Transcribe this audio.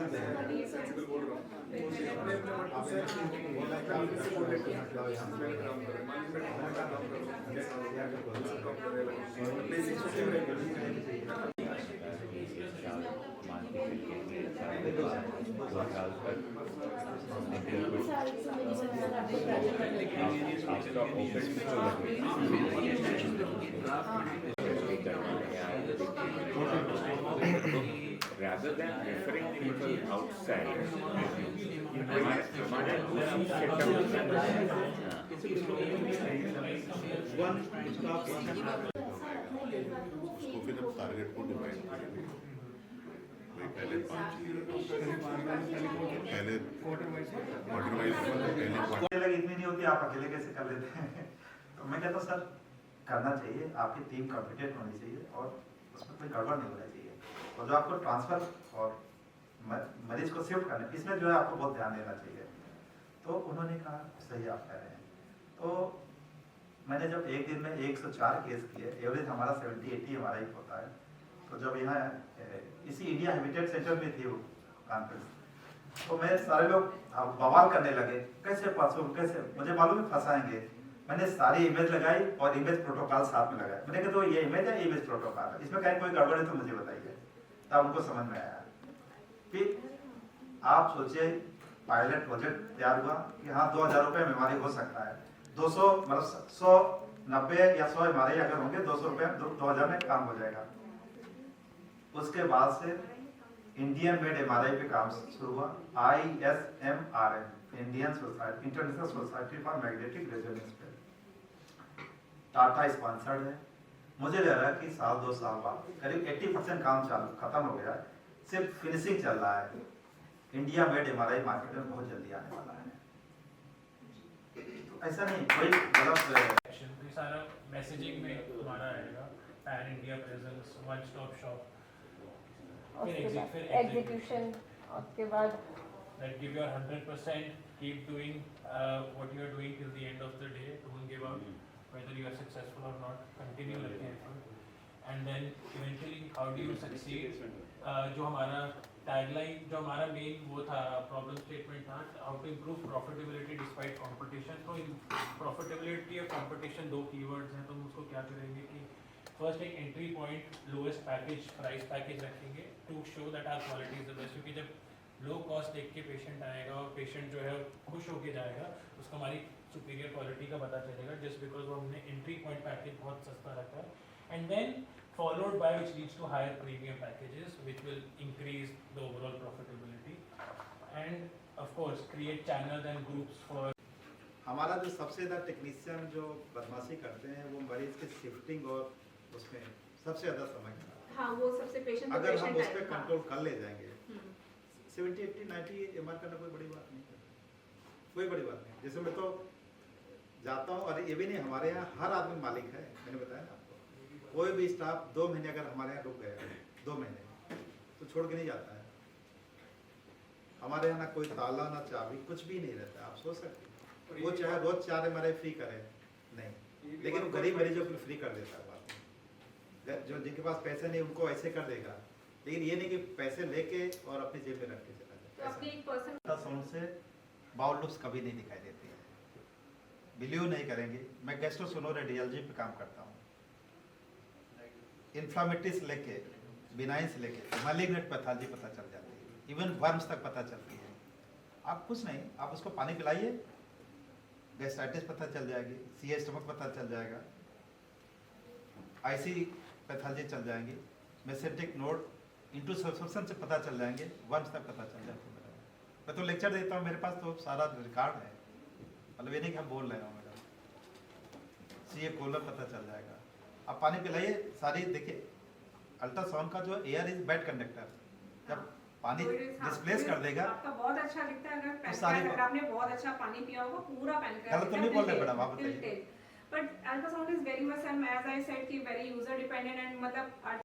Sensible बोल रहा हूँ अपने अपने मतलब से बोल लेते हैं काम करो मान लीजिए काम करो काम करेगा बेसिक चीजें रहेंगी rather than referring people outside, हमारे उसी उसको फिर हम टारगेट को डिवाइड करेंगे भाई पहले 5 पहले क्वार्टर वाइज पहले इतनी नहीं होती आप अकेले कैसे कर लेते हैं तो मैं कहता हूँ सर करना चाहिए आपकी टीम कॉम्पिटेंट होनी चाहिए और उसमें कोई गड़बड़ नहीं होना चाहिए और जो आपको ट्रांसफर और मरीज को शिफ्ट करना इसमें जो है आपको बहुत ध्यान देना चाहिए। तो उन्होंने कहा सही आप कह रहे हैं। तो मैंने जब एक दिन में 104 केस किए, एवरेज हमारा 70-80 हमारा ही होता है। तो जब यहाँ इसी इंडिया हैबिटेट सेंटर में थी वो कॉन्फ्रेंस, तो मैं सारे लोग बवाल करने लगे कैसे पॉसिबल, कैसे मुझे मालूम है फंसाएंगे। मैंने सारी इमेज लगाई और इमेज प्रोटोकॉल साथ में लगाया। मैंने कहा तो ये इमेज है, इमेज प्रोटोकॉल है, इसमें कहीं कोई गड़बड़ है तो मुझे बताइए। तब उनको समझ में आया कि आप सोचिए पायलट प्रोजेक्ट तैयार हुआ कि हाँ 2000 रुपये में हमारी हो सकता है, 200 मतलब 190 या 100 हमारे अगर होंगे 200 रुपये 2000 में काम हो जाएगा। उसके बाद से इंडियन मेड एमआरआई पे काम शुरू हुआ, ISMRM Indian society international society for magnetic resonance पे टाटा स्पॉन्सर्ड है। मुझे लग रहा है कि साल 2 साल बाद करीब 80% काम चालू खत्म हो गया है, सिर्फ फिनिशिंग चल रहा है। इंडिया मेड एमआरआई मार्केट में बहुत जल्दी आने वाला है। तो ऐसा नहीं कोई गलत सारा मैसेजिंग में हमारा आएगा pan India presence, one stop shop, फिर एग्जीक्यूशन, उसके बाद that give your 100%, keep doing what you are doing till the end of the day, don't give up whether you are successful or not, continue like effort, and then eventually how do you succeed। जो हमारा tagline, जो हमारा main वो था problem statement था, how to improve profitability despite competition. तो profitability और competition 2 keywords हैं। तो हम उसको क्या करेंगे कि फर्स्ट एक entry point lowest package price package रखेंगे to show that our quality is the best. क्योंकि जब लो कॉस्ट देख के पेशेंट आएगा और पेशेंट जो है खुश होके जाएगा, उसको हमारी सुपीरियर क्वालिटी का पता चलेगा, जस्ट बिकॉज वो हमने एंट्री पॉइंट पैकेज बहुत सस्ता रखा है। And then followed by which leads to higher premium packages which will increase the overall profitability, and of course create channels and groups for। हमारा जो सबसे ज़्यादा टेक्नीशियन जो बदमाशी करते हैं वो मरीज के शिफ्टिंग और उसमें सबसे ज़्यादा समय खराब है। हाँ, वो सबसे पेशेंट अगर हम उस पर कंट्रोल कर ले जाएंगे 70, 80, 90 एमआर करना कोई बड़ी बात नहीं है, कोई बड़ी बात नहीं। जैसे मैं तो जाता हूँ और ये भी नहीं, हमारे यहाँ हर आदमी मालिक है। मैंने बताया ना आपको, कोई भी स्टाफ 2 महीने अगर हमारे यहाँ रुक गया 2 महीने तो छोड़ के नहीं जाता है। हमारे यहाँ ना कोई ताला ना चाबी कुछ भी नहीं रहता। आप सोच सकते हैं वो चाहे रोज 4 एमआरआई फ्री करे नहीं, लेकिन वो गरीब मरीजों को फ्री कर देता है। बात जो जिनके पास पैसे नहीं उनको ऐसे कर देगा, लेकिन ये नहीं कि पैसे लेके और अपनी जेब में रख के चला जाए। साउंड से बाउल लूप्स कभी नहीं दिखाई देती है, बिलीव नहीं करेंगे। मैं गैस्ट्रोसोनोरेडियोलॉजी पे काम करता हूँ। इन्फ्लामेटिस लेके बिनाइन से लेके मैलिग्नेंट पैथोलॉजी पता चल जाती है, इवन वर्म्स तक पता चलती है। आप कुछ नहीं, आप उसको पानी पिलाइए, गैस्ट्राइटिस पता चल जाएगी, सीए स्टमक पता चल जाएगा, आईसी पैथोलॉजी चल जाएंगी, मेसेंटिक नोड इंटू सब्सक्रिप्शन से पता चल जाएंगे, वर्म्स तक पता चल जाएगा। मैं तो लेक्चर देता हूँ, मेरे पास तो सारा रिकॉर्ड है। मतलब ये नहीं कि हम बोल रहे हो मैडम, सीए कोलर पता चल जाएगा। आप पानी पिलाइए, सारी देखिए अल्ट्रासाउंड का जो एयर इज बैड कंडक्टर, जब पानी डिस्प्लेस कर देगा। आपका बहुत अच्छा दिखता है अगर आपने बहुत अच्छा पानी पिया होगा, पूरा पैनक्रियास गलत तो नहीं बोल रहे मैडम, आप बताइए। But ultrasound is very much as I said कि वेरी यूजर डिपेंडेंट एंड मतलब